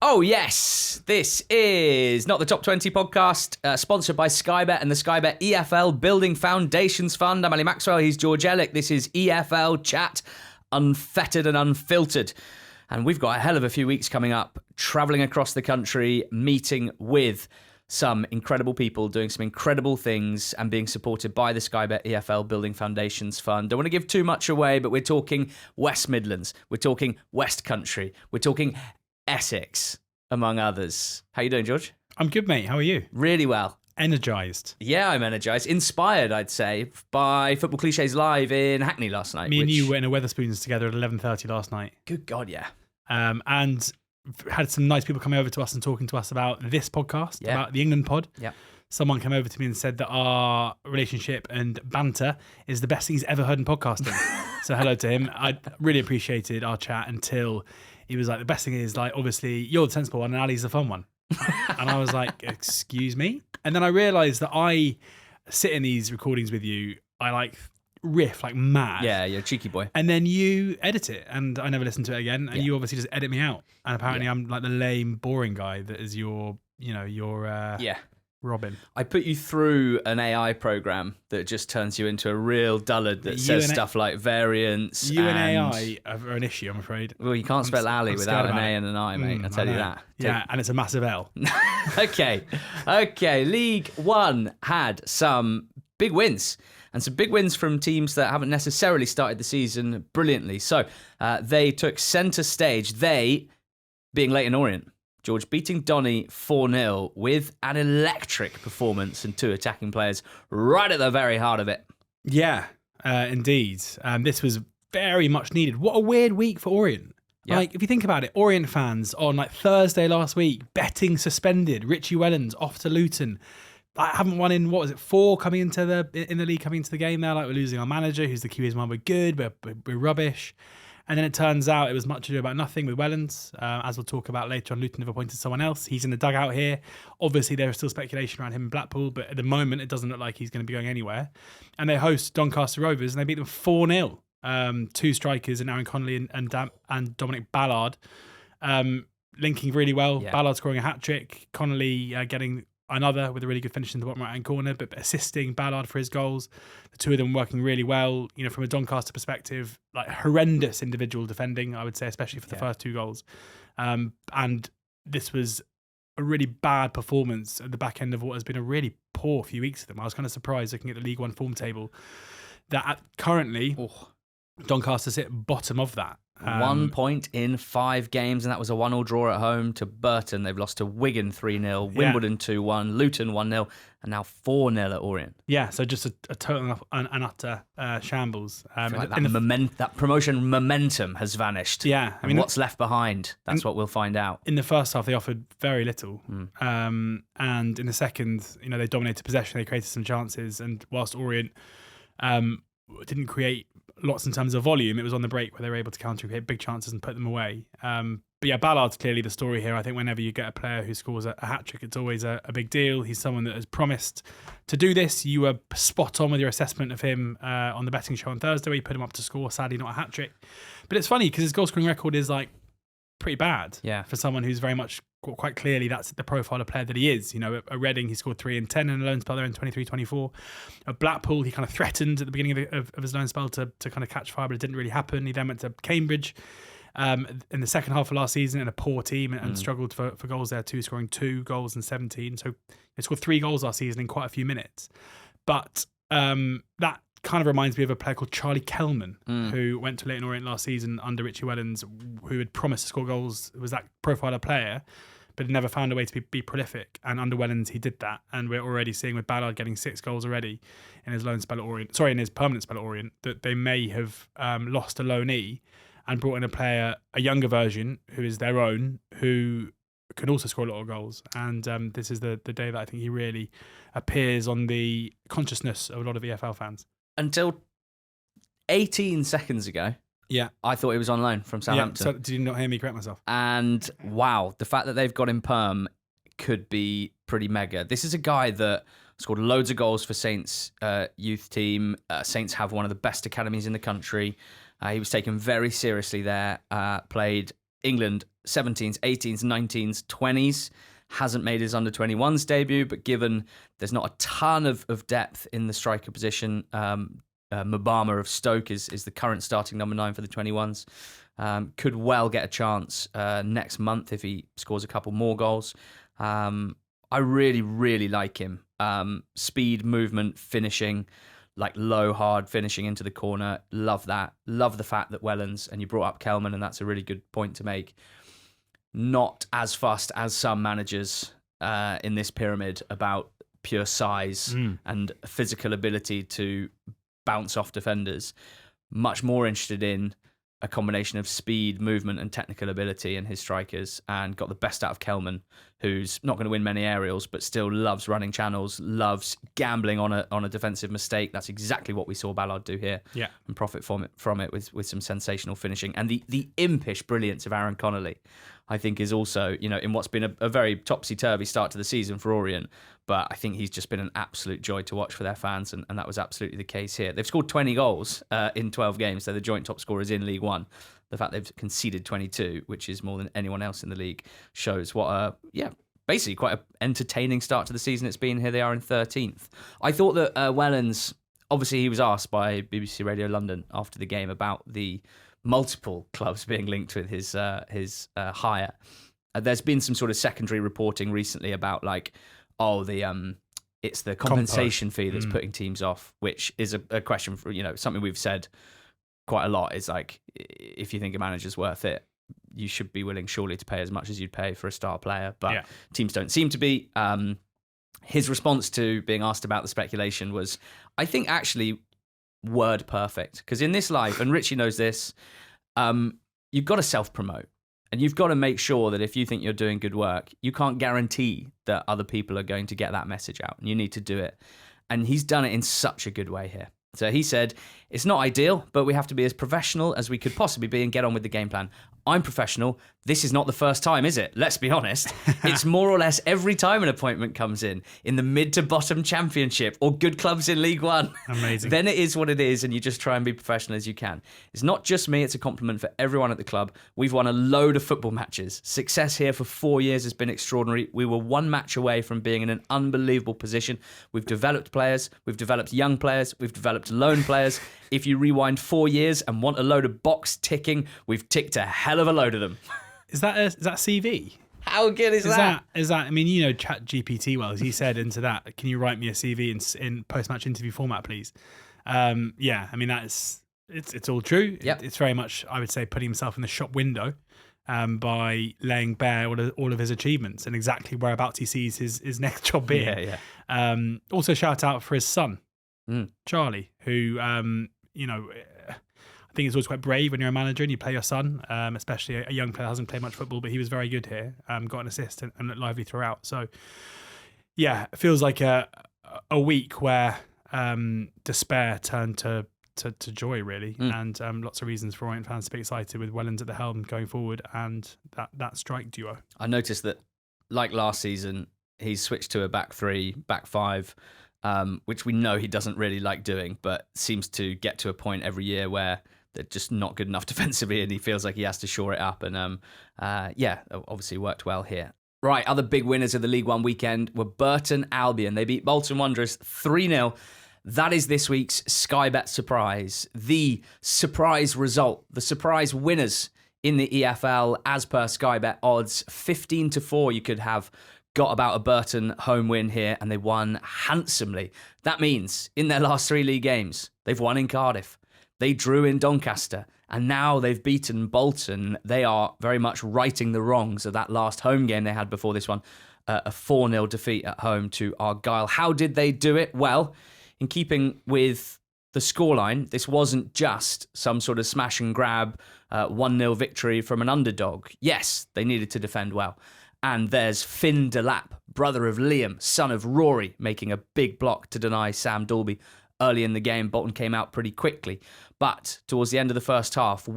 Oh, yes. This is Not the Top 20 podcast, sponsored by Sky Bet and the Sky Bet EFL Building Foundations Fund. I'm Ali Maxwell. He's George Elek. This is EFL Chat, unfettered and unfiltered. And we've got a hell of a few weeks coming up, travelling across the country, meeting with some incredible people, doing some incredible things and being supported by the Sky Bet EFL Building Foundations Fund. Don't want to give too much away, but we're talking West Midlands. We're talking West Country. We're talking Essex, among others. How you doing, George? I'm good, mate. How are you? Really well. Energised. Yeah, I'm energised. Inspired, I'd say, by Football Clichés Live in Hackney last night. Me and you were in a Wetherspoons together at 11:30 last night. Good God, yeah. And had some nice people coming over to us and talking to us about this podcast, about the England pod. Yeah. Someone came over to me and said that our relationship and banter is the best thing he's ever heard in podcasting. So hello to him. I really appreciated our chat until he was like, the best thing is, like, obviously you're the sensible one and Ali's the fun one. And I was like, excuse me? And then I realised that I sit in these recordings with you, I like riff like mad. Yeah, you're a cheeky boy. And then you edit it and I never listen to it again. And you obviously just edit me out. And apparently I'm like the lame, boring guy that is your Robin. I put you through an AI program that just turns you into a real dullard that says stuff like variance. You and AI are an issue, I'm afraid. Well, you can't spell Ali without an A and an I, mate. I'll tell you that. Yeah, and it's a massive L. Okay. League One had some big wins. And some big wins from teams that haven't necessarily started the season brilliantly. So they took centre stage. They, being Leyton Orient, George, beating Donny 4-0 with an electric performance and two attacking players right at the very heart of it. Yeah, indeed. This was very much needed. What a weird week for Orient. Yeah. Like, if you think about it, Orient fans on like Thursday last week, betting suspended, Richie Wellens off to Luton. I haven't won in, 4 coming into the league, coming into the game now. Like, we're losing our manager, who's the Kiwis one. We're good, we're rubbish. And then it turns out it was much ado about nothing with Wellens. As we'll talk about later on, Luton have appointed someone else. He's in the dugout here. Obviously, there is still speculation around him in Blackpool, but at the moment, it doesn't look like he's going to be going anywhere. And they host Doncaster Rovers, and they beat them 4-0. Two strikers, in Aaron Connolly and Dominic Ballard, linking really well. Yeah. Ballard scoring a hat-trick. Connolly getting another with a really good finish in the bottom right-hand corner, but assisting Ballard for his goals. The two of them working really well. You know, from a Doncaster perspective, like horrendous individual defending, I would say, especially for the first 2 goals. And this was a really bad performance at the back end of what has been a really poor few weeks for them. I was kind of surprised looking at the League One form table that currently Doncaster sit bottom of that. 1 point in 5 games, and that was a 1-1 draw at home to Burton. They've lost to Wigan 3-0, Wimbledon 2-1, Luton 1-0, and now 4-0 at Orient. Yeah, so just a total and utter shambles. Like that promotion momentum has vanished. Yeah. I mean, what's left behind? That's what we'll find out. In the first half, they offered very little. And in the second, they dominated possession. They created some chances. And whilst Orient didn't create lots in terms of volume, it was on the break where they were able to counter-create big chances and put them away. But yeah, Ballard's clearly the story here. I think whenever you get a player who scores a hat-trick, it's always a big deal. He's someone that has promised to do this. You were spot on with your assessment of him on the betting show on Thursday, where you put him up to score, sadly not a hat-trick. But it's funny because his goal-scoring record is like pretty bad for someone who's very much, quite clearly, that's the profile of player that he is. At Reading, he scored 3 in 10 in a loan spell there in 23-24. At Blackpool, he kind of threatened at the beginning of his loan spell to kind of catch fire, but it didn't really happen. He then went to Cambridge in the second half of last season in a poor team and struggled for goals there too, scoring 2 goals in 17. So he scored 3 goals last season in quite a few minutes. But that kind of reminds me of a player called Charlie Kellman, who went to Leyton Orient last season under Richie Wellens, who had promised to score goals, was that profile of player, but never found a way to be prolific. And under Wellens, he did that. And we're already seeing with Ballard getting 6 goals already in his loan spell at Orient, in his permanent spell at Orient, that they may have lost a loanee and brought in a player, a younger version, who is their own, who can also score a lot of goals. And this is the day that I think he really appears on the consciousness of a lot of EFL fans. Until 18 seconds ago, I thought he was on loan from Southampton. So did you not hear me correct myself? And wow, the fact that they've got him perm could be pretty mega. This is a guy that scored loads of goals for Saints youth team. Saints have one of the best academies in the country. He was taken very seriously there, played England 17s, 18s, 19s, 20s. Hasn't made his under-21s debut, but given there's not a ton of depth in the striker position, Mabama of Stoke is the current starting number 9 for the 21s. Could well get a chance next month if he scores a couple more goals. I really, really like him. Speed, movement, finishing, like low, hard finishing into the corner. Love that. Love the fact that Wellens, and you brought up Kelman, and that's a really good point to make, not as fast as some managers in this pyramid about pure size and physical ability to bounce off defenders. Much more interested in a combination of speed, movement, and technical ability in his strikers, and got the best out of Kelman, who's not going to win many aerials, but still loves running channels, loves gambling on a defensive mistake. That's exactly what we saw Ballard do here, and profit from it with some sensational finishing. And the impish brilliance of Aaron Connolly, I think, is also, in what's been a very topsy-turvy start to the season for Orient, but I think he's just been an absolute joy to watch for their fans, and that was absolutely the case here. They've scored 20 goals in 12 games. They're the joint top scorers in League One. The fact they've conceded 22, which is more than anyone else in the league, shows what basically quite an entertaining start to the season it's been. Here they are in 13th. I thought that Wellens, obviously he was asked by BBC Radio London after the game about the multiple clubs being linked with his hire. There's been some sort of secondary reporting recently about it's the compensation fee that's putting teams off, which is a question for, something we've said quite a lot, is like, if you think a manager's worth it, you should be willing surely to pay as much as you'd pay for a star player, but teams don't seem to be. His response to being asked about the speculation was, I think, actually word perfect, because in this life, and Richie knows this, you've got to self-promote, and you've got to make sure that if you think you're doing good work, you can't guarantee that other people are going to get that message out, and you need to do it. And he's done it in such a good way here. So he said, it's not ideal, but we have to be as professional as we could possibly be and get on with the game plan. I'm professional. This is not the first time, is it? Let's be honest. It's more or less every time an appointment comes in the mid to bottom championship or good clubs in League One. Amazing. Then it is what it is, and you just try and be professional as you can. It's not just me, it's a compliment for everyone at the club. We've won a load of football matches. Success here for 4 years has been extraordinary. We were one match away from being in an unbelievable position. We've developed players, we've developed young players, we've developed loan players. If you rewind 4 years and want a load of box ticking, we've ticked a hell of a load of them. Is that CV? How good is that? Is that? I mean, Chat GPT. Well, he said into that, can you write me a CV in post-match interview format, please? I mean, it's all true. Yep. It's very much, I would say, putting himself in the shop window by laying bare all of his achievements and exactly whereabouts he sees his next job being. Also, shout out for his son, Charlie, who I think it's always quite brave when you're a manager and you play your son, especially a young player who hasn't played much football, but he was very good here, got an assist and looked lively throughout. So, yeah, it feels like a week where despair turned to joy, really, and lots of reasons for Orient fans to be excited with Wellens at the helm going forward and that strike duo. I noticed that, like last season, he's switched to a back three, back five, which we know he doesn't really like doing, but seems to get to a point every year where they're just not good enough defensively and he feels like he has to shore it up. And obviously worked well here. Right, other big winners of the League One weekend were Burton Albion. They beat Bolton Wanderers 3-0. That is this week's Sky Bet surprise. The surprise result, the surprise winners in the EFL as per Sky Bet odds. 15-4 you could have got about a Burton home win here, and they won handsomely. That means in their last 3 league games, they've won in Cardiff, they drew in Doncaster, and now they've beaten Bolton. They are very much righting the wrongs of that last home game they had before this one, a 4-0 defeat at home to Argyle. How did they do it? Well, in keeping with the scoreline, this wasn't just some sort of smash and grab 1-0 victory from an underdog. Yes, they needed to defend well. And there's Finn Delap, brother of Liam, son of Rory, making a big block to deny Sam Dalby early in the game. Bolton came out pretty quickly. But towards the end of the first half,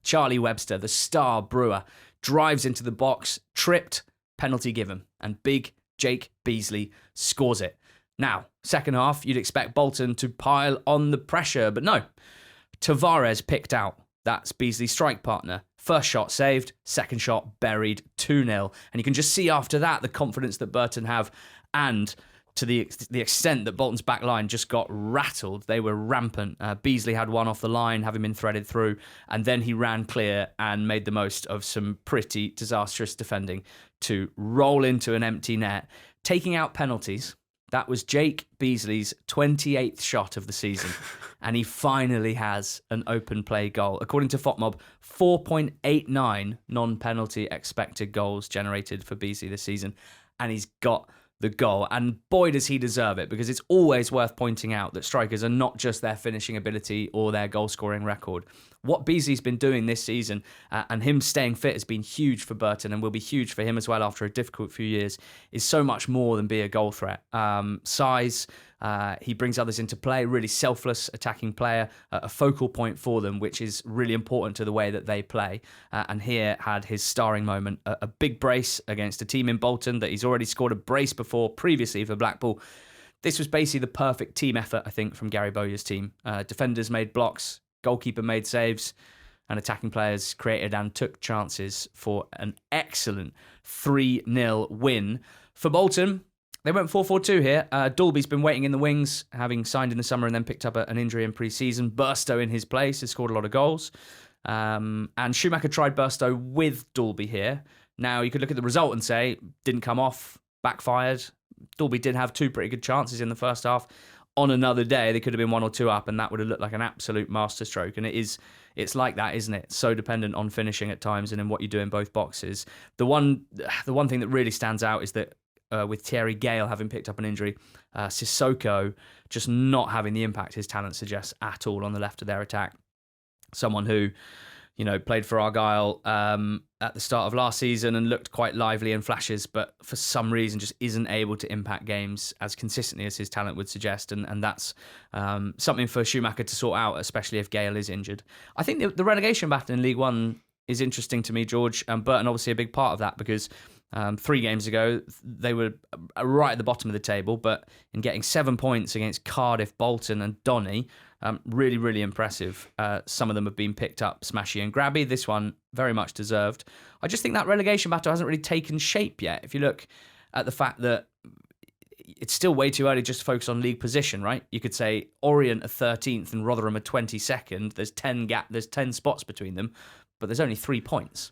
Charlie Webster, the star brewer, drives into the box, tripped, penalty given, and big Jake Beasley scores it. Now, second half, you'd expect Bolton to pile on the pressure, but no. Tavares picked out. That's Beasley's strike partner. First shot saved, second shot buried, 2-0. And you can just see after that the confidence that Burton have, and to the extent that Bolton's back line just got rattled. They were rampant. Beasley had one off the line, having been threaded through, and then he ran clear and made the most of some pretty disastrous defending to roll into an empty net, taking out penalties. That was Jake Beasley's 28th shot of the season, and he finally has an open play goal. According to FOTMob, 4.89 non-penalty expected goals generated for Beasley this season, and he's got the goal. And boy, does he deserve it, because it's always worth pointing out that strikers are not just their finishing ability or their goal-scoring record. What Beasley's been doing this season, and him staying fit, has been huge for Burton and will be huge for him as well after a difficult few years, is so much more than be a goal threat. Size, he brings others into play, really selfless attacking player, a focal point for them, which is really important to the way that they play. And here had his starring moment, a big brace against a team in Bolton that he's already scored a brace before previously for Blackpool. This was basically the perfect team effort, I think, from Gary Bowyer's team. Defenders made blocks, goalkeeper made saves, and attacking players created and took chances for an excellent 3-0 win. For Bolton, they went 4-4-2 here. Dalby's been waiting in the wings, having signed in the summer and then picked up an injury in pre-season. Burstow in his place has scored a lot of goals. And Schumacher tried Burstow with Dalby here. Now, you could look at the result and say, didn't come off, backfired. Dalby did have two pretty good chances in the first half. On another day, they could have been 1 or 2 up, and that would have looked like an absolute masterstroke. And it's like that, isn't it? So dependent on finishing at times and in what you do in both boxes. The one thing that really stands out is that with Thierry Gale having picked up an injury, Sissoko just not having the impact his talent suggests at all on the left of their attack. Someone who, played for Argyle at the start of last season and looked quite lively in flashes, but for some reason just isn't able to impact games as consistently as his talent would suggest. And that's something for Schumacher to sort out, especially if Gale is injured. I think the relegation battle in League One is interesting to me, George, and Burton obviously a big part of that, because 3 games ago they were right at the bottom of the table, but in getting 7 points against Cardiff, Bolton and Donny, really, really impressive. Some of them have been picked up smashy and grabby. This one very much deserved. I just think that relegation battle hasn't really taken shape yet. If you look at the fact that it's still way too early just to focus on league position, right? You could say Orient are 13th and Rotherham are 22nd. There's 10 spots between them, but there's only 3 points.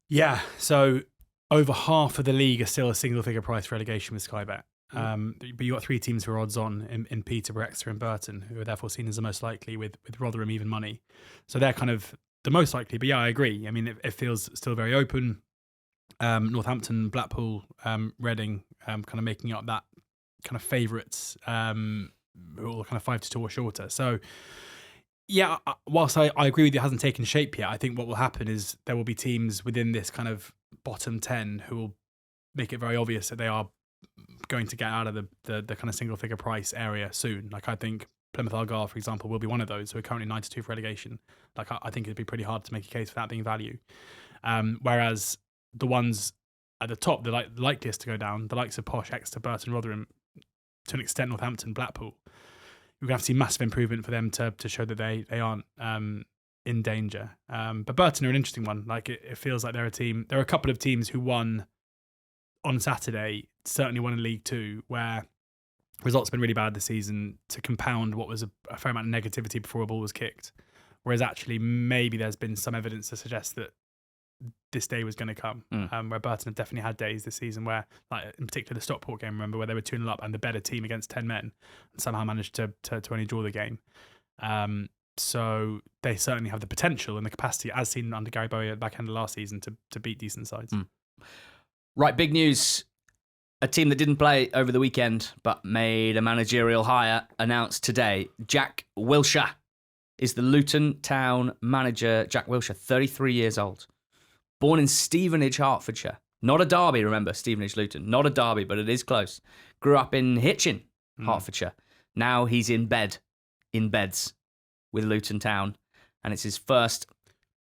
Yeah, so over half of the league are still a single-figure price relegation with Sky Bet. But you got 3 teams who are odds on in Peterborough, Exeter and Burton, who are therefore seen as the most likely, with Rotherham even money. So they're kind of the most likely. But yeah, I agree. I mean, it feels still very open. Northampton, Blackpool, Reading, kind of making up that kind of favourites, who are kind of 5-2 or shorter. So yeah, whilst I agree with you, it hasn't taken shape yet. I think what will happen is there will be teams within this kind of bottom 10 who will make it very obvious that they are going to get out of the kind of single figure price area soon. Like, I think Plymouth Argyle, for example, will be one of those who are currently 92 for relegation. Like, I think it'd be pretty hard to make a case for that being value. Whereas the ones at the top, the likeliest to go down, the likes of Posh, Exeter, Burton, Rotherham, to an extent Northampton, Blackpool, we're going to have to see massive improvement for them to show that they aren't in danger. But Burton are an interesting one. Like, it feels like they're a team. There are a couple of teams who won on Saturday, certainly won in League Two, where results have been really bad this season, to compound what was a fair amount of negativity before a ball was kicked. Whereas actually maybe there's been some evidence to suggest that this day was going to come, where Burton have definitely had days this season where, like in particular the Stockport game, remember, where they were 2-0 up and the better team against 10 men and somehow managed to only draw the game. So they certainly have the potential and the capacity, as seen under Gary Bowyer at the back end of last season, to beat decent sides. Right, big news. A team that didn't play over the weekend but made a managerial hire announced today. Jack Wilshere is the Luton Town manager. Jack Wilshere, 33 years old. Born in Stevenage, Hertfordshire. Not a derby, remember, Stevenage, Luton. Not a derby, but it is close. Grew up in Hitchin, Hertfordshire. Now he's in beds with Luton Town. And it's his first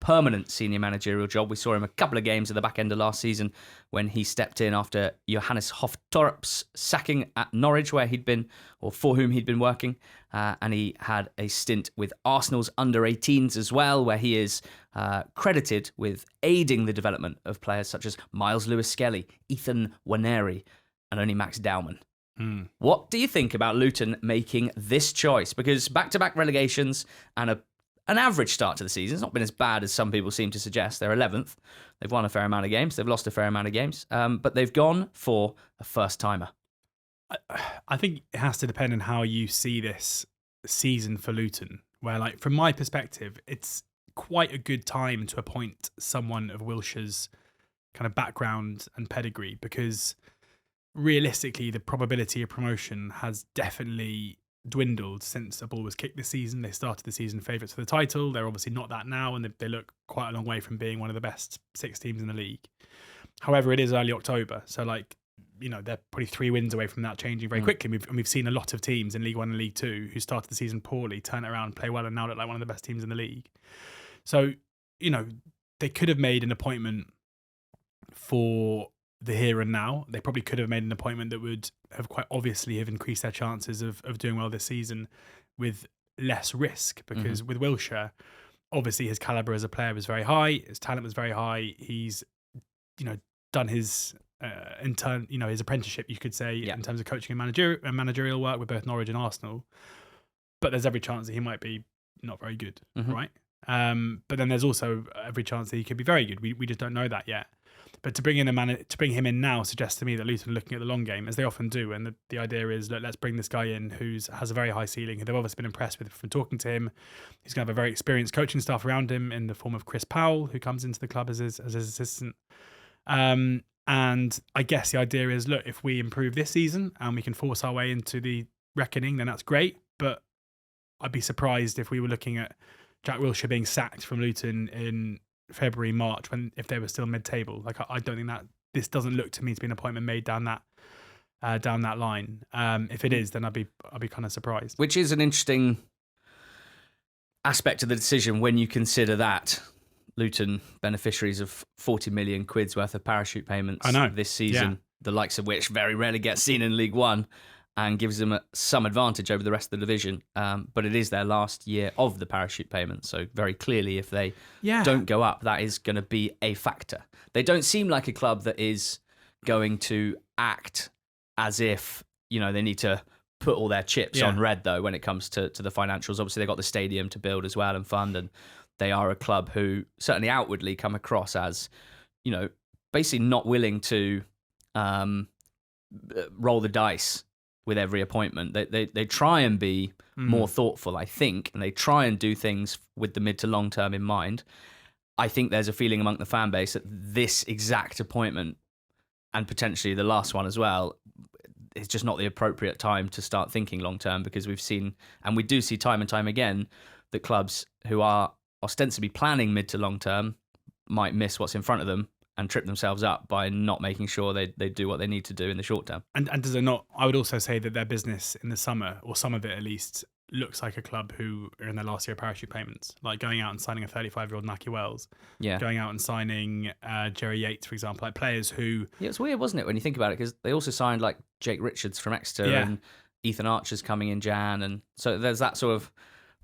permanent senior managerial job. We saw him a couple of games at the back end of last season when he stepped in after Johannes Hoff-Torp's sacking at Norwich, where he'd been, or for whom he'd been working. And he had a stint with Arsenal's under-18s as well, where he is credited with aiding the development of players such as Miles Lewis-Skelly, Ethan Waneri, and only Max Dowman. What do you think about Luton making this choice? Because back-to-back relegations and an average start to the season. It's not been as bad as some people seem to suggest. They're 11th. They've won a fair amount of games. They've lost a fair amount of games. But they've gone for a first-timer. I think it has to depend on how you see this season for Luton, where, like, from my perspective, it's quite a good time to appoint someone of Wilshere's kind of background and pedigree, because realistically, the probability of promotion has definitely dwindled since the ball was kicked this season. They started the season favourites for the title. They're obviously not that now, and they look quite a long way from being one of the best 6 teams in the league. However, it is early October, so, like, you know, they're probably 3 wins away from that changing very quickly. We've seen a lot of teams in League One and League Two who started the season poorly, turn it around, play well, and now look like one of the best teams in the league. So, you know, they could have made an appointment for the here and now. They probably could have made an appointment that would have quite obviously have increased their chances of doing well this season with less risk, because with Wilshere, obviously his calibre as a player was very high, his talent was very high. He's, you know, done his his apprenticeship, you could say, in terms of coaching and managerial work with both Norwich and Arsenal. But there's every chance that he might be not very good, right? But then there's also every chance that he could be very good. We just don't know that yet. But to bring him in now suggests to me that Luton are looking at the long game, as they often do. And the idea is, look, let's bring this guy in who has a very high ceiling, who they've obviously been impressed with from talking to him. He's going to have a very experienced coaching staff around him in the form of Chris Powell, who comes into the club as his assistant. And I guess the idea is, look, if we improve this season and we can force our way into the reckoning, then that's great. But I'd be surprised if we were looking at Jack Wilshere being sacked from Luton in February, March, if they were still mid-table. Like, I don't think that this doesn't look to me to be an appointment made down that line. If it is, then I'd be kind of surprised. Which is an interesting aspect of the decision when you consider that Luton beneficiaries of 40 million quid's worth of parachute payments this season, the likes of which very rarely get seen in League One, and gives them some advantage over the rest of the division. But it is their last year of the parachute payment. So very clearly, if they don't go up, that is going to be a factor. They don't seem like a club that is going to act as if, you know, they need to put all their chips on red, though, when it comes to the financials. Obviously, they've got the stadium to build as well and fund, and they are a club who certainly outwardly come across as, you know, basically not willing to roll the dice with every appointment. They try and be more thoughtful, I think, and they try and do things with the mid to long term in mind. I think there's a feeling among the fan base that this exact appointment, and potentially the last one as well, is just not the appropriate time to start thinking long term, because we've seen, and we do see time and time again, that clubs who are ostensibly planning mid to long term might miss what's in front of them and trip themselves up by not making sure they do what they need to do in the short term. And does it not, I would also say that their business in the summer, or some of it at least, looks like a club who are in their last year of parachute payments, like going out and signing a 35-year-old Naki Wells, going out and signing Jerry Yates, for example, like players who... Yeah, it's weird, wasn't it, when you think about it, because they also signed like Jake Richards from Exeter and Ethan Archer's coming in Jan, and so there's that sort of...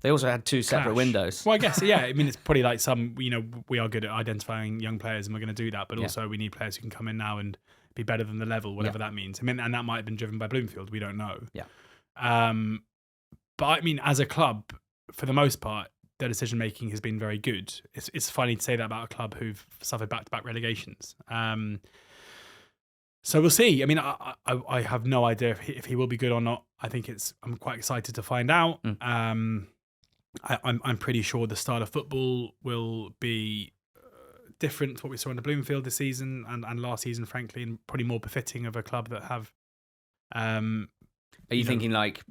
They also had 2 separate windows. Well, I guess, I mean, it's probably like some, you know, we are good at identifying young players and we're going to do that, but also we need players who can come in now and be better than the level, whatever that means. I mean, and that might have been driven by Bloomfield. We don't know. Yeah. But I mean, as a club, for the most part, their decision-making has been very good. It's funny to say that about a club who've suffered back-to-back relegations. So we'll see. I mean, I have no idea if he will be good or not. I think I'm quite excited to find out. I'm pretty sure the style of football will be different to what we saw under Bloomfield this season and last season, frankly, and probably more befitting of a club that have... Are you thinking like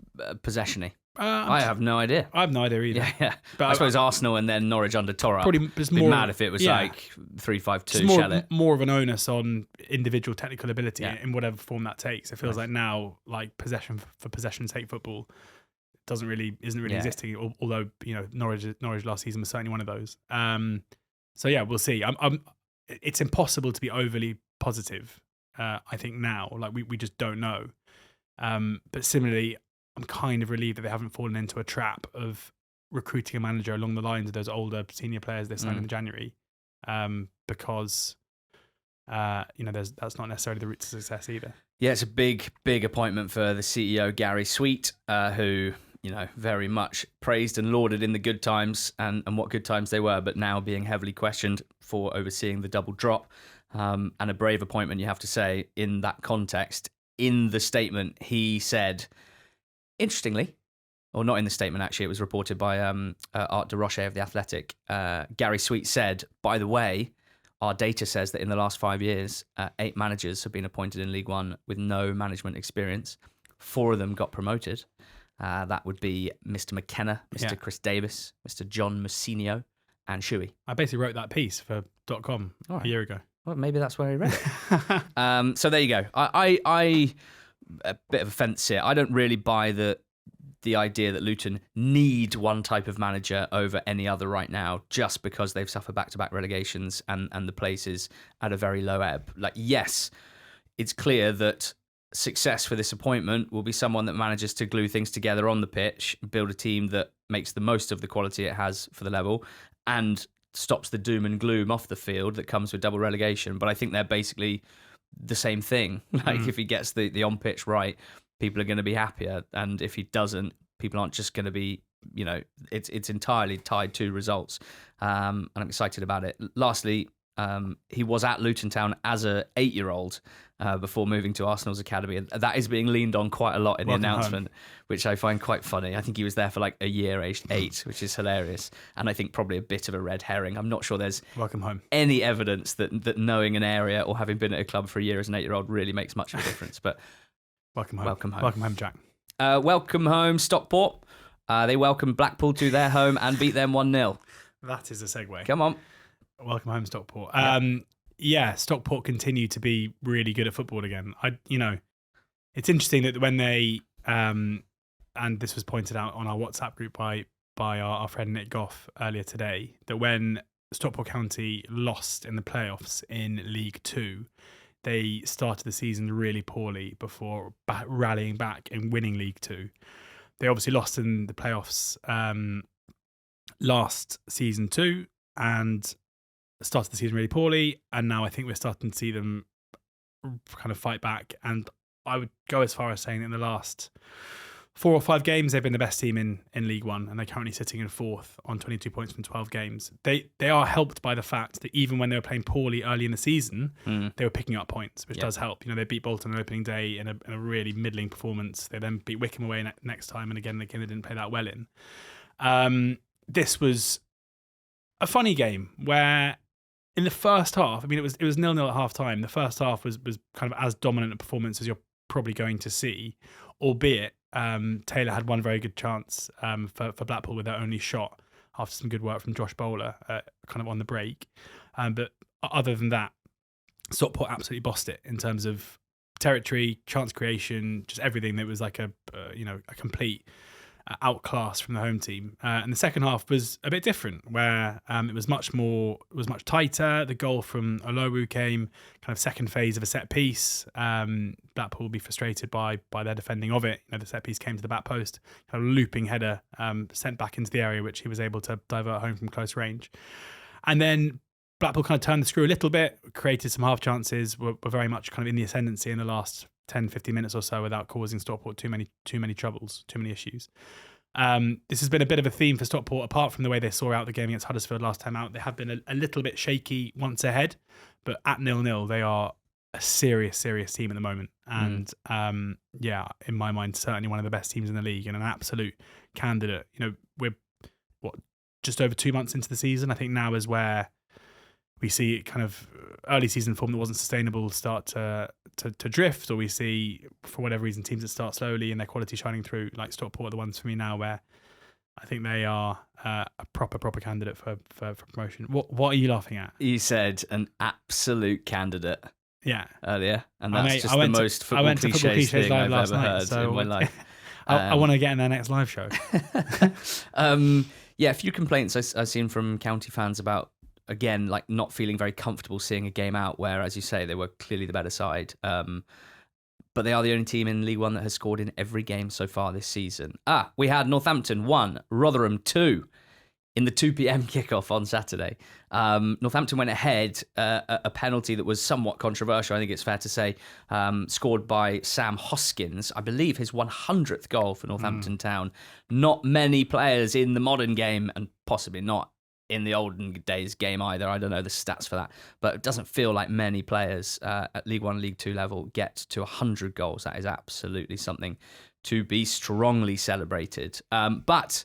possession-y? I have no idea. I have no idea either. Yeah. But I suppose Arsenal and then Norwich under Torra. Probably it's more mad if it was like 3-5-2. More of an onus on individual technical ability in whatever form that takes. It feels like now, like possession for possession's sake football isn't really existing. Although, you know, Norwich last season was certainly one of those. So yeah, we'll see. It's impossible to be overly positive. I think now, like we just don't know. But similarly, I'm kind of relieved that they haven't fallen into a trap of recruiting a manager along the lines of those older senior players they signed in January, because that's not necessarily the route to success either. Yeah, it's a big appointment for the CEO Gary Sweet, who very much praised and lauded in the good times and what good times they were, but now being heavily questioned for overseeing the double drop, and a brave appointment, you have to say, in that context. In the statement, he said, interestingly, or not in the statement actually, it was reported by Art de Roche of The Athletic. Gary Sweet said, by the way, our data says that in the last 5 years, 8 managers have been appointed in League One with no management experience. 4 of them got promoted. That would be Mr. McKenna, Mr. Chris Davis, Mr. John Mousinho, and Shuey. I basically wrote that piece for .com a year ago. Well, maybe that's where he read it. So there you go. I a bit of a fence here. I don't really buy the idea that Luton need one type of manager over any other right now, just because they've suffered back-to-back relegations and the place is at a very low ebb. Like, yes, it's clear that success for this appointment will be someone that manages to glue things together on the pitch, build a team that makes the most of the quality it has for the level, and stops the doom and gloom off the field that comes with double relegation. But I think they're basically the same thing. Like, if he gets the on-pitch right, people are going to be happier. And if he doesn't, people aren't just going to be, it's entirely tied to results. And I'm excited about it. Lastly, he was at Luton Town as a 8-year-old before moving to Arsenal's academy. And that is being leaned on quite a lot in the announcement, which I find quite funny. I think he was there for like a year, aged 8, which is hilarious. And I think probably a bit of a red herring. I'm not sure there's Welcome home. Any evidence that knowing an area or having been at a club for a year as an 8-year-old really makes much of a difference. But welcome home. Welcome home. Welcome home, Jack. Welcome home, Stockport. They welcomed Blackpool to their home and beat them 1-0. That is a segue. Come on. Welcome home, Stockport. Stockport continue to be really good at football again. It's interesting that when they, and this was pointed out on our WhatsApp group by our friend Nick Goff earlier today, that when Stockport County lost in the playoffs in League Two, they started the season really poorly before rallying back and winning League Two. They obviously lost in the playoffs last season too, and started the season really poorly. And now I think we're starting to see them kind of fight back. And I would go as far as saying that in the last 4 or 5 games, they've been the best team in League One, and they're currently sitting in 4th on 22 points from 12 games. They are helped by the fact that even when they were playing poorly early in the season, they were picking up points, which does help. They beat Bolton on opening day in a really middling performance. They then beat Wycombe away next time, and again they didn't play that well in. This was a funny game where in the first half, it was 0-0 at half time. The first half was kind of as dominant a performance as you're probably going to see, albeit Taylor had one very good chance for Blackpool with their only shot after some good work from Josh Bowler kind of on the break. But other than that, Stockport absolutely bossed it in terms of territory, chance creation, just everything. That was like a complete outclass from the home team. And the second half was a bit different, where it was much tighter. The goal from Olowu came kind of second phase of a set piece. Blackpool will be frustrated by their defending of it. The set piece came to the back post, kind of looping header sent back into the area, which he was able to divert home from close range. And then Blackpool kind of turned the screw a little bit, created some half chances, were very much kind of in the ascendancy in the last 10-15 minutes or so without causing Stockport too many troubles, too many issues. This has been a bit of a theme for Stockport, apart from the way they saw out the game against Huddersfield last time out. They have been a little bit shaky once ahead, but at 0-0, they are a serious team at the moment. And in my mind, certainly one of the best teams in the league and an absolute candidate. We're just over 2 months into the season. I think now is where we see kind of early season form that wasn't sustainable start to drift, or we see, for whatever reason, teams that start slowly and their quality shining through, like Stockport are the ones for me now, where I think they are a proper candidate for promotion. What are you laughing at? You said an absolute candidate. Yeah. Earlier, and that's just the most football cliches thing I've ever heard in my life. I want to get in their next live show. A few complaints I've seen from County fans about again, like not feeling very comfortable seeing a game out where, as you say, they were clearly the better side. But they are the only team in League One that has scored in every game so far this season. We had Northampton 1, Rotherham 2 in the 2 p.m. kickoff on Saturday. Northampton went ahead, a penalty that was somewhat controversial, I think it's fair to say, scored by Sam Hoskins, I believe his 100th goal for Northampton Town. Not many players in the modern game, and possibly not in the olden days game either. I don't know the stats for that, but it doesn't feel like many players at League One, League Two level get to 100 goals. That is absolutely something to be strongly celebrated. But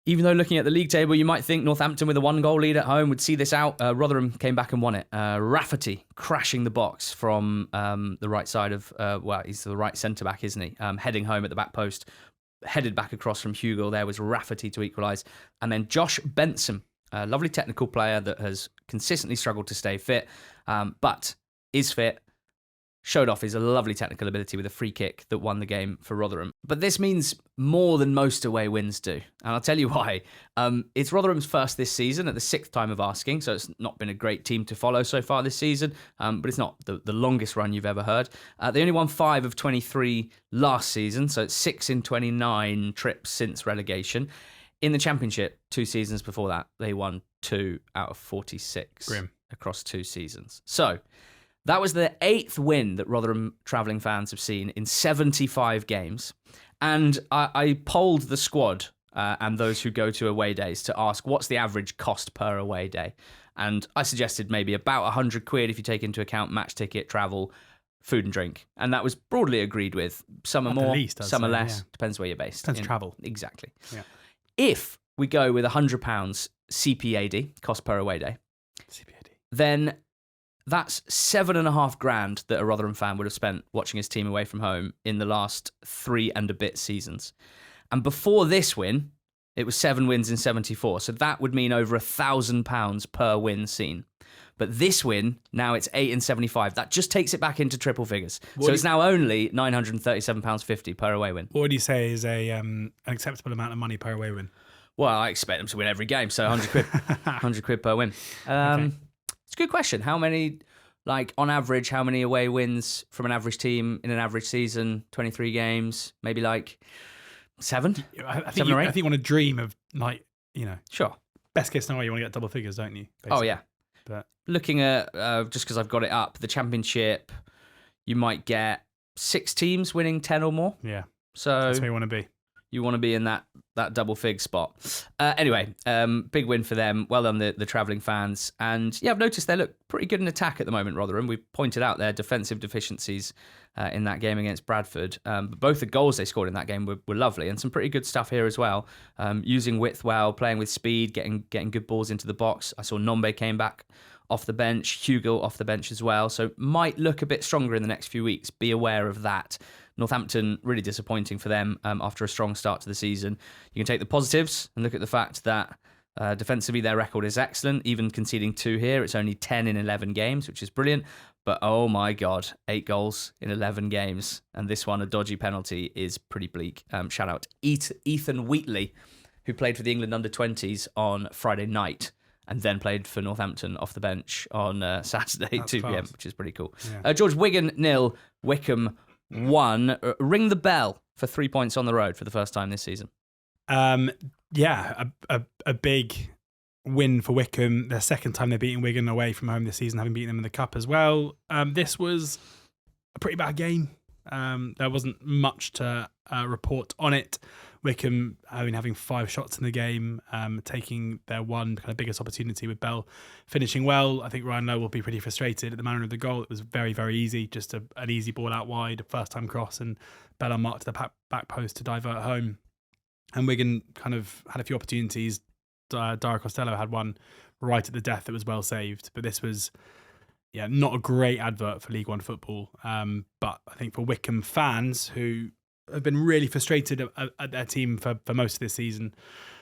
even though looking at the league table, you might think Northampton with a 1-goal lead at home would see this out. Rotherham came back and won it. Rafferty crashing the box from the right side of, he's the right centre-back, isn't he? Heading home at the back post. Headed back across from Hugo. There was Rafferty to equalise. And then Josh Benson, a lovely technical player that has consistently struggled to stay fit, but is fit. Showed off his lovely technical ability with a free kick that won the game for Rotherham. But this means more than most away wins do. And I'll tell you why. It's Rotherham's first this season at the 6th time of asking, so it's not been a great team to follow so far this season, but it's not the longest run you've ever heard. They only won 5 of 23 last season, so it's 6 in 29 trips since relegation. In the Championship, 2 seasons before that, they won 2 out of 46 across 2 seasons. So that was the 8th win that Rotherham travelling fans have seen in 75 games. And I polled the squad and those who go to away days to ask what's the average cost per away day. And I suggested maybe about £100 if you take into account match ticket, travel, food and drink. And that was broadly agreed with. Some are more, some are less. Yeah. Depends where you're based. Depends travel. Exactly. Yeah. If we go with £100 CPAD, cost per away day, then that's $7,500 that a Rotherham fan would have spent watching his team away from home in the last 3 and a bit seasons. And before this win, it was 7 wins in 74. So that would mean over £1,000 per win seen. But this win, now it's 8 in 75. That just takes it back into triple figures. It's now only £937.50 per away win. What would you say is an acceptable amount of money per away win? Well, I expect them to win every game, so £100. £100 per win. Okay. It's a good question. How many, on average, how many away wins from an average team in an average season? 23 games, maybe 7? I think 7 or 8? I think you want to dream of, Sure. Best case scenario, you want to get double figures, don't you? Basically. Oh, yeah. But looking at, just because I've got it up, the Championship, you might get 6 teams winning 10 or more. Yeah. So that's where you want to be. You want to be in that double fig spot. Anyway, big win for them. Well done, the travelling fans. And yeah, I've noticed they look pretty good in attack at the moment, Rotherham. We've pointed out their defensive deficiencies in that game against Bradford. But both the goals they scored in that game were lovely, and some pretty good stuff here as well. Using width well, playing with speed, getting good balls into the box. I saw Nombe came back off the bench, Hugo off the bench as well. So might look a bit stronger in the next few weeks. Be aware of that. Northampton, really disappointing for them after a strong start to the season. You can take the positives and look at the fact that defensively their record is excellent, even conceding 2 here. It's only 10 in 11 games, which is brilliant. But oh my God, 8 goals in 11 games. And this one, a dodgy penalty, is pretty bleak. Shout out Ethan Wheatley, who played for the England under-20s on Friday night and then played for Northampton off the bench on Saturday, That's 2 p.m., class. which is pretty cool. Yeah. George, Wigan 0, Wycombe 1. Ring the bell for 3 points on the road for the first time this season. Yeah, a big win for Wycombe. Their second time they're beating Wigan away from home this season, having beaten them in the Cup as well. This was a pretty bad game. There wasn't much to report on it. Wycombe having 5 shots in the game, taking their one kind of biggest opportunity with Bell finishing well. I think Ryan Lowe will be pretty frustrated at the manner of the goal. It was very, very easy, just an easy ball out wide, a first-time cross, and Bell unmarked the back post to divert home. And Wigan kind of had a few opportunities. Dara Costello had one right at the death that was well saved. But this was, not a great advert for League One football. But I think for Wycombe fans who have been really frustrated at their team for most of this season,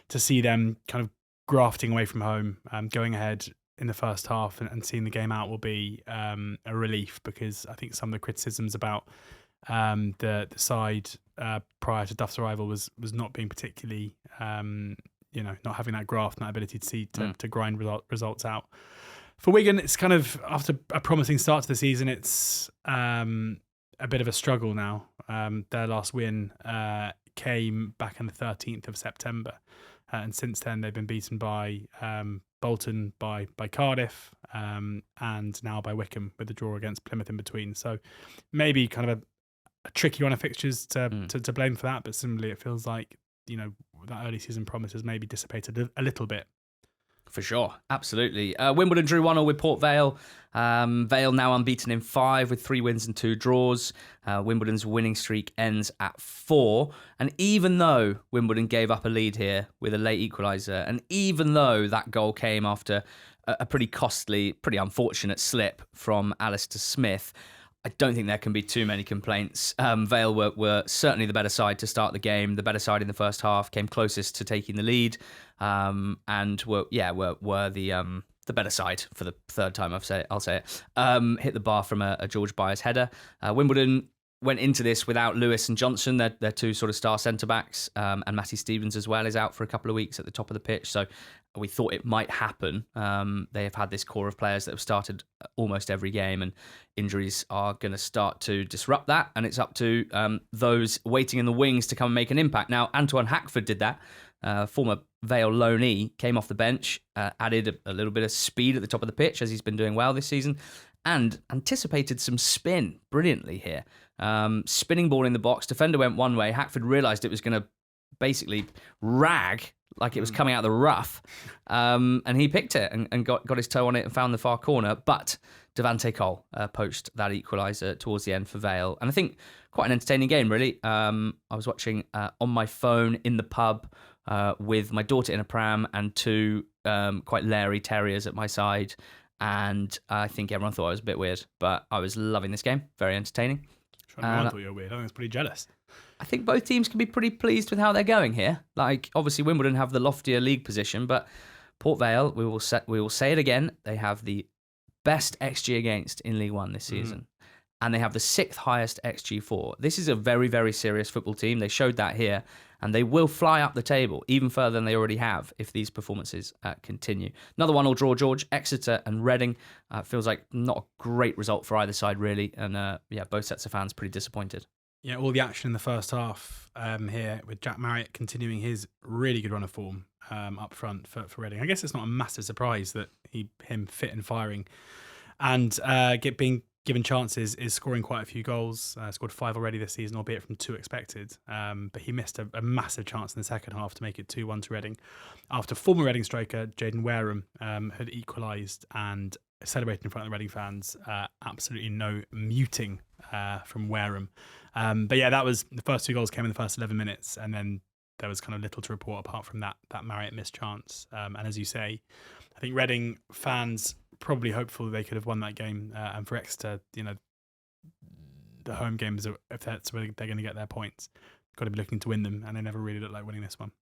to see them kind of grafting away from home, going ahead in the first half and seeing the game out will be a relief, because I think some of the criticisms about the side prior to Duff's arrival was not being particularly not having that graft and that ability to grind results out. For Wigan, it's kind of, after a promising start to the season, it's a bit of a struggle now. Their last win came back on the 13th of September. And since then, they've been beaten by Bolton, by Cardiff, and now by Wycombe, with the draw against Plymouth in between. So maybe kind of a tricky run of fixtures to blame for that. But similarly, it feels like, that early season promise has maybe dissipated a little bit. For sure, absolutely. Wimbledon drew 1-1 with Port Vale. Vale now unbeaten in 5 with 3 wins and 2 draws. Wimbledon's winning streak ends at 4. And even though Wimbledon gave up a lead here with a late equaliser, and even though that goal came after a pretty costly, pretty unfortunate slip from Alistair Smith, I don't think there can be too many complaints. Vale were certainly the better side to start the game. The better side in the first half, came closest to taking the lead, and were the better side for the third time. I'll say it. Hit the bar from a George Byers header. Wimbledon went into this without Lewis and Johnson, their two sort of star centre backs, and Matty Stevens as well is out for a couple of weeks at the top of the pitch. So we thought it might happen. They have had this core of players that have started almost every game, and injuries are going to start to disrupt that. And it's up to those waiting in the wings to come and make an impact. Now, Antoine Hackford did that. Former Vale loanee, came off the bench, added a little bit of speed at the top of the pitch, as he's been doing well this season, and anticipated some spin brilliantly here. Spinning ball in the box, defender went one way. Hackford realised it was going to basically rag like it was coming out of the rough, and he picked it and got his toe on it and found the far corner. But Devante Cole poached that equaliser towards the end for Vale, and I think quite an entertaining game, really. I was watching on my phone in the pub with my daughter in a pram and 2 quite leery terriers at my side, and I think everyone thought I was a bit weird, but I was loving this game. Very entertaining. I thought you were weird. I think I was pretty jealous. I think both teams can be pretty pleased with how they're going here. Like, obviously Wimbledon have the loftier league position, but Port Vale, we will say it again, they have the best XG against in League One this season. And they have the 6th highest XG for. This is a very, very serious football team. They showed that here, and they will fly up the table even further than they already have if these performances continue. Another 1-1 draw, George. Exeter and Reading. Feels like not a great result for either side, really. And both sets of fans pretty disappointed. Yeah, all the action in the first half here, with Jack Marriott continuing his really good run of form up front for Reading. I guess it's not a massive surprise that him fit and firing and being given chances, is scoring quite a few goals. Scored 5 already this season, albeit from 2 expected. But he missed a massive chance in the second half to make it 2-1 to Reading, after former Reading striker Jaden Wareham had equalised and celebrated in front of the Reading fans. Absolutely no muting from Wareham. But yeah, that was the first 2 goals came in the first 11 minutes, and then there was kind of little to report apart from that Marriott missed chance. And as you say, I think Reading fans probably hopeful they could have won that game. And for Exeter, the home games, if that's where they're going to get their points, got to be looking to win them, and they never really look like winning this one.